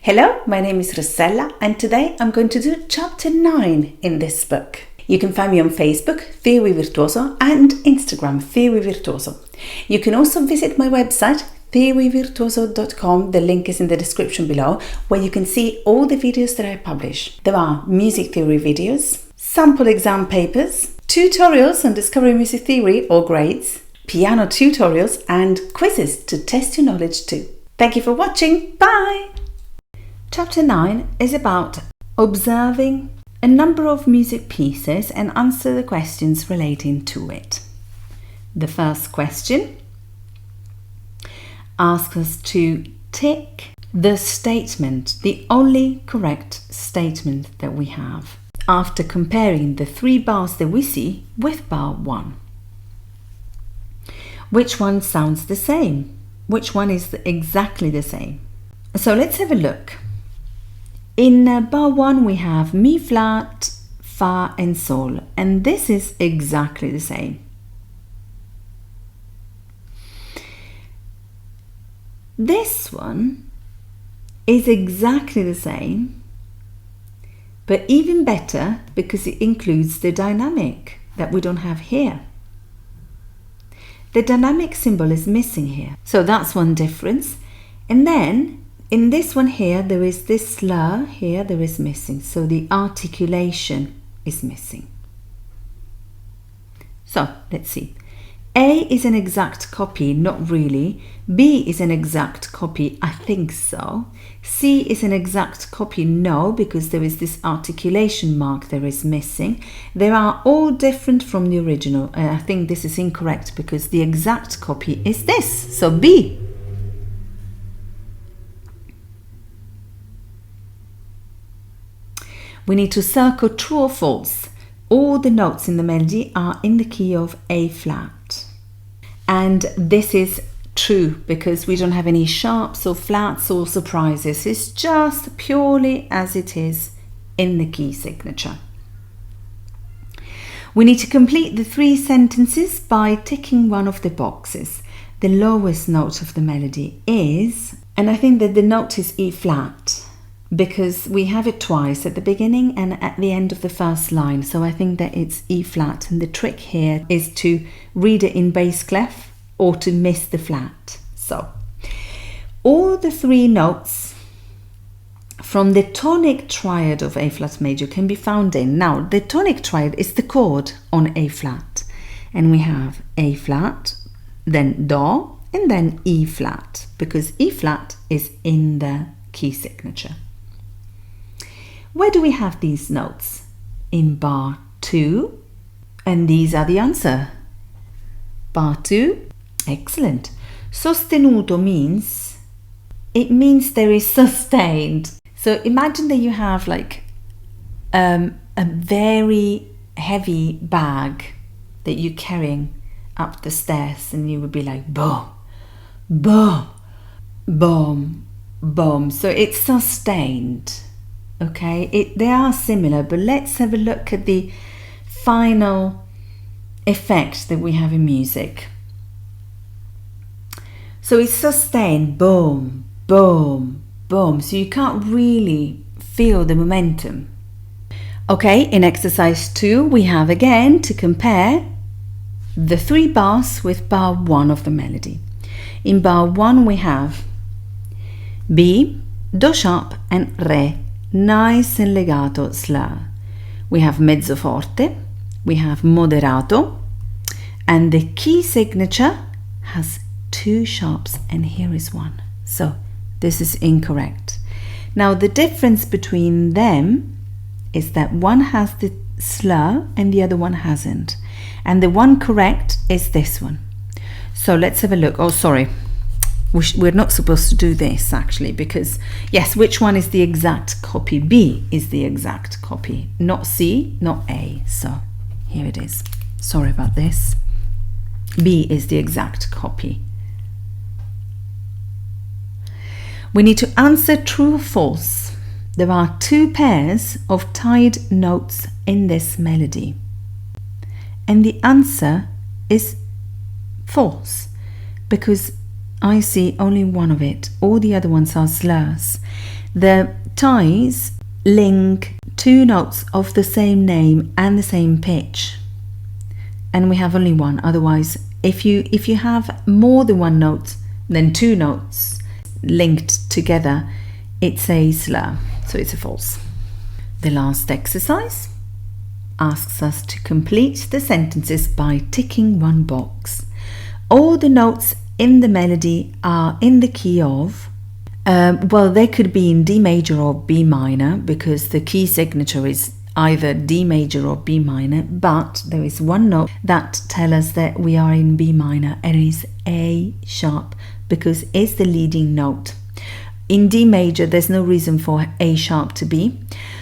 Hello, my name is Rossella and today I'm going to do chapter 9 in this book. You can find me on Facebook, Theory Virtuoso, and Instagram, Theory Virtuoso. You can also visit my website, theoryvirtuoso.com. The link is in the description below, where you can see all the videos that I publish. There are music theory videos, sample exam papers, tutorials on discovering music theory or grades, piano tutorials, and quizzes to test your knowledge too. Thank you for watching. Bye! Chapter 9 is about observing a number of music pieces and answer the questions relating to it. The first question asks us to tick the statement, the only correct statement that we have, after comparing the 3 bars that we see with bar 1. Which one sounds the same? Which one is exactly the same? So let's have a look. In bar 1 we have Mi flat, Fa and Sol, and this is exactly the same. This one is exactly the same, but even better because it includes the dynamic that we don't have here. The dynamic symbol is missing here, so that's one difference. And then in this one here, there is this slur here, there is missing, so the articulation is missing. So let's see. A is an exact copy, not really. B is an exact copy, I think so. C is an exact copy, no, because there is this articulation mark there is missing. They are all different from the original. I think this is incorrect because the exact copy is this, so B. We need to circle true or false. All the notes in the melody are in the key of A flat. And this is true because we don't have any sharps or flats or surprises. It's just purely as it is in the key signature. We need to complete the 3 sentences by ticking one of the boxes. The lowest note of the melody is, and I think that the note is E flat, because we have it twice at the beginning and at the end of the first line. So I think that it's E flat, and the trick here is to read it in bass clef or to miss the flat. So all the 3 notes from the tonic triad of A flat major can be found in. Now the tonic triad is the chord on A flat, and we have A flat, then Do, and then E flat, because E flat is in the key signature. Where do we have these notes? In bar 2, and these are the answer. Bar 2, excellent. Sostenuto means, it means there is sustained. So imagine that you have like a very heavy bag that you're carrying up the stairs, and you would be like boom, boom, boom, boom. So it's sustained. Okay, they are similar, but let's have a look at the final effect that we have in music. So it's sustained, boom, boom, boom. So you can't really feel the momentum. Okay, in exercise 2, we have again to compare the 3 bars with bar 1 of the melody. In bar 1 we have B, Do sharp and Re. Nice and legato slur. We have mezzo forte, we have moderato, and the key signature has 2 sharps, and here is 1. So this is incorrect. Now the difference between them is that one has the slur and the other one hasn't. And the one correct is this one. So let's have a look. Oh, sorry. We're not supposed to do this actually, because yes, which one is the exact copy? B is the exact copy, not C, not A. So here it is. Sorry about this. B is the exact copy. We need to answer true or false. There are 2 pairs of tied notes in this melody, and the answer is false because I see only one of it. All the other ones are slurs. The ties link two notes of the same name and the same pitch, and we have only one. Otherwise, if you have more than one note, then two notes linked together, it's a slur, so it's a false. The last exercise asks us to complete the sentences by ticking one box. All the notes in the melody are in the key of, well, they could be in D major or B minor, because the key signature is either D major or B minor, but there is one note that tells us that we are in B minor, and it is A sharp, because it's the leading note. In D major, there's no reason for A sharp to be.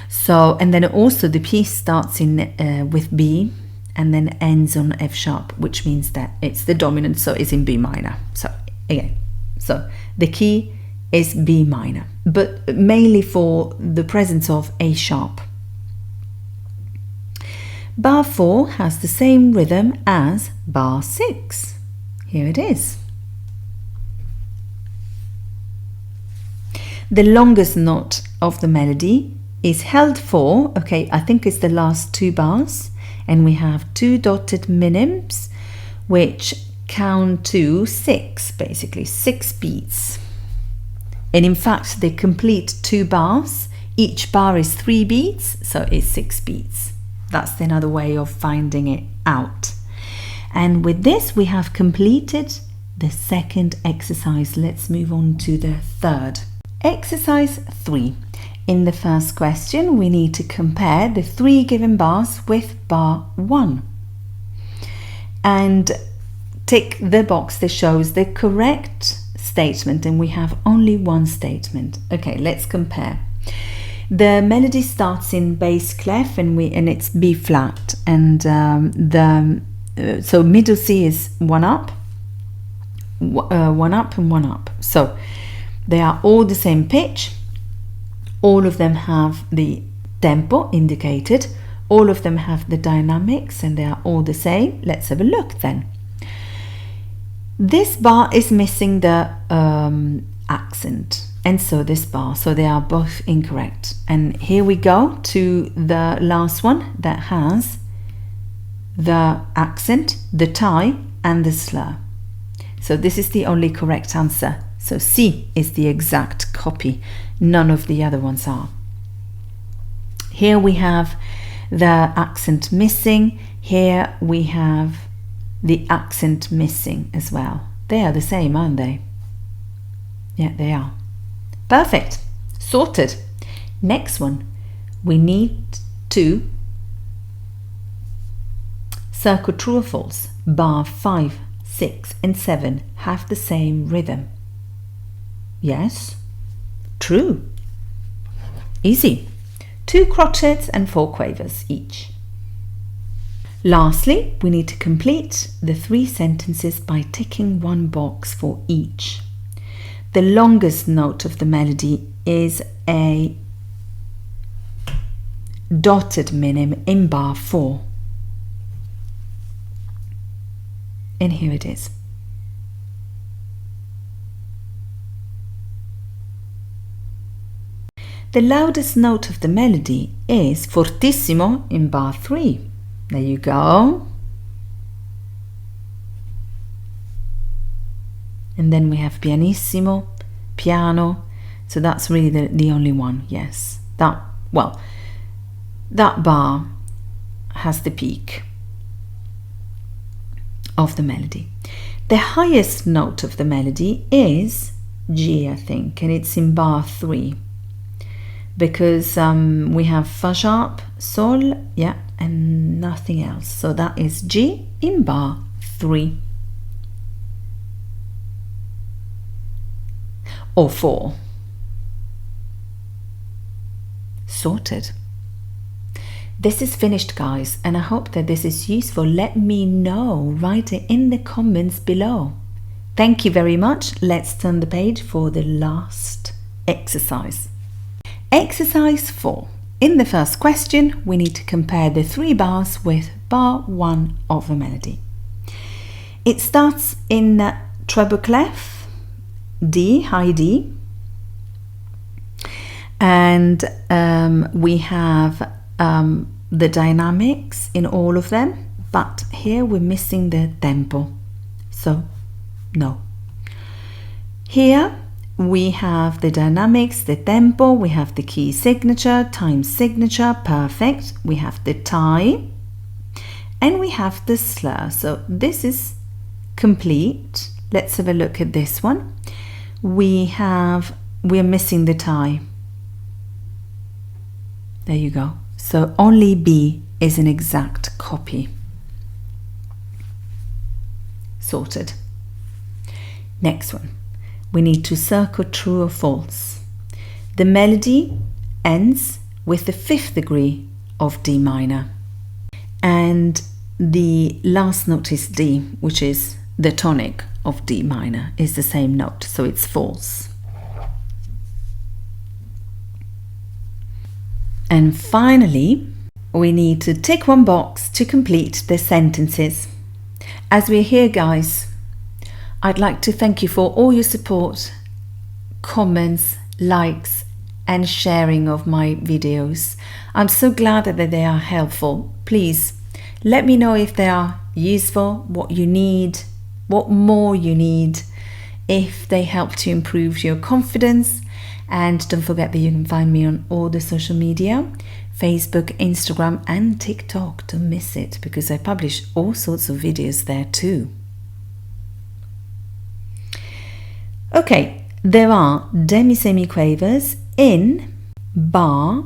So, and then also the piece starts with B and then ends on F sharp, which means that it's the dominant, so it's in B minor. So again, so the key is B minor, but mainly for the presence of A sharp. Bar 4 has the same rhythm as bar 6. Here it is. The longest note of the melody is held for, okay, I think it's the last two bars, and we have two dotted minims which count to 6, basically 6 beats. And in fact, they complete 2 bars. Each bar is 3 beats, so it's 6 beats. That's another way of finding it out. And with this, we have completed the second exercise. Let's move on to the third. Exercise 3. In the first question, we need to compare the 3 given bars with bar 1. And tick the box that shows the correct statement, and we have only one statement. Okay, let's compare. The melody starts in bass clef, and it's B flat, and so middle C is 1 up, 1 up and 1 up. So they are all the same pitch. All of them have the tempo indicated. All of them have the dynamics, and they are all the same. Let's have a look then. This bar is missing the accent, and so this bar, so they are both incorrect. And here we go to the last one that has the accent, the tie and the slur. So this is the only correct answer. So C is the exact copy. None of the other ones are. Here we have the accent missing. Here we have the accent missing as well. They are the same, aren't they? Yeah, they are. Perfect. Sorted. Next one. We need to circle true or false. Bar 5, 6 and 7 have the same rhythm. Yes. True. Easy. 2 crotchets and 4 quavers each. Lastly, we need to complete the 3 sentences by ticking one box for each. The longest note of the melody is a dotted minim in bar 4. And here it is. The loudest note of the melody is fortissimo in bar 3. There you go. And then we have pianissimo, piano. So that's really the only one, yes. That bar has the peak of the melody. The highest note of the melody is G, I think, and it's in bar 3. Because we have fa sharp, sol, yeah, and nothing else. So that is G in bar 3. Or 4. Sorted. This is finished, guys, and I hope that this is useful. Let me know. Write it in the comments below. Thank you very much. Let's turn the page for the last exercise. Exercise 4. In the first question, we need to compare the 3 bars with bar 1 of the melody. It starts in treble clef, D, high D, And we have the dynamics in all of them, but here we're missing the tempo, so no. Here we have the dynamics, the tempo, we have the key signature, time signature, perfect. We have the tie and we have the slur. So this is complete. Let's have a look at this one. We're missing the tie. There you go. So only B is an exact copy. Sorted. Next one. We need to circle true or false. The melody ends with the 5th degree of D minor. And the last note is D, which is the tonic of D minor, is the same note, so it's false. And finally, we need to tick one box to complete the sentences. As we're here, guys, I'd like to thank you for all your support, comments, likes, and sharing of my videos. I'm so glad that they are helpful. Please let me know if they are useful, what you need, what more you need, if they help to improve your confidence. And don't forget that you can find me on all the social media, Facebook, Instagram, and TikTok. Don't miss it, because I publish all sorts of videos there too. Okay, there are demi-semiquavers in bar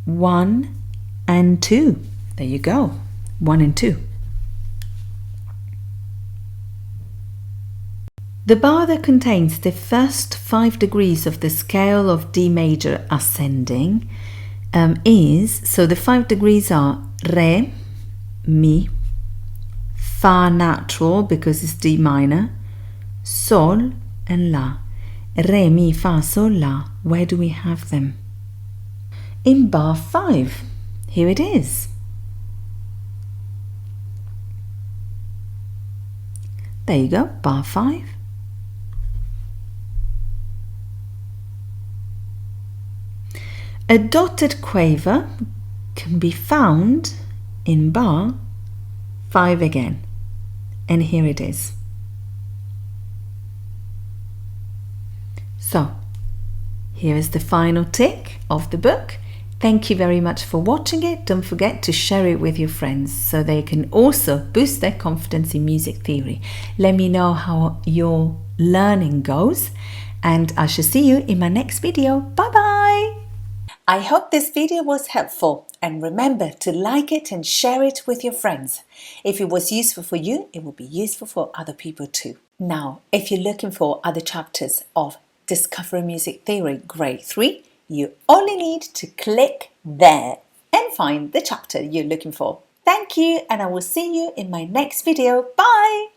1 and 2. There you go, 1 and 2. The bar that contains the first 5 degrees of the scale of D major ascending so the 5 degrees are Re, Mi, Fa natural because it's D minor, Sol and La. Re, Mi, Fa, Sol, La. Where do we have them? In bar 5. Here it is. There you go, bar 5. A dotted quaver can be found in bar 5 again, and here it is. So, here is the final tick of the book. Thank you very much for watching it. Don't forget to share it with your friends so they can also boost their confidence in music theory. Let me know how your learning goes, and I shall see you in my next video. Bye bye! I hope this video was helpful, and remember to like it and share it with your friends. If it was useful for you, it will be useful for other people too. Now, if you're looking for other chapters of Discovering Music Theory Grade 3, you only need to click there and find the chapter you're looking for. Thank you, and I will see you in my next video. Bye!